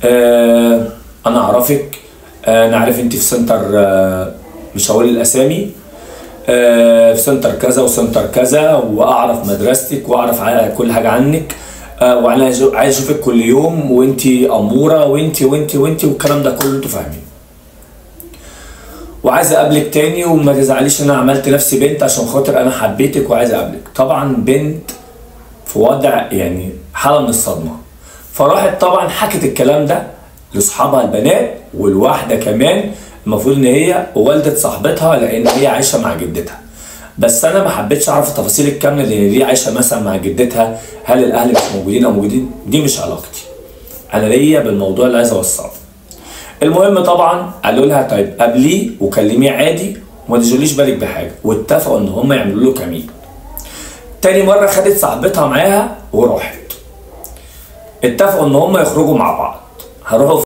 انا اعرفك، انا عارف انت في سنتر، مش هقول الاسامي، في سنتر كذا وسنتر كذا، واعرف مدرستك واعرف كل حاجه عنك، وانا عايز اشوفك كل يوم، وانت اموره، وانت وانت وانت والكلام ده كله انتوا فاهمين. وعايز اقابلك تاني، وما تزعليش ان انا عملت نفسي بنت عشان خاطر انا حبيتك وعايز اقابلك. طبعا بنت في وضع يعني حاله من الصدمه، فراحت طبعا حكت الكلام ده لاصحابها البنات، والواحده كمان المفروض ان هي والده صاحبتها لان هي عايشه مع جدتها. بس انا ما حبيتش اعرف التفاصيل الكامله، لان دي عايشه مثلا مع جدتها، هل الاهل مش موجودين او موجودين، دي مش علاقتي. انا ليا بالموضوع اللي عايز اوصله. المهم طبعا قالوا لها طيب قابليه وكلميه عادي وما تشغليش بالك بحاجه، واتفقوا ان هم يعملوا له كمين. تاني مره خدت صاحبتها معاها وراحت، اتفقوا ان هم يخرجوا مع بعض، هروحوا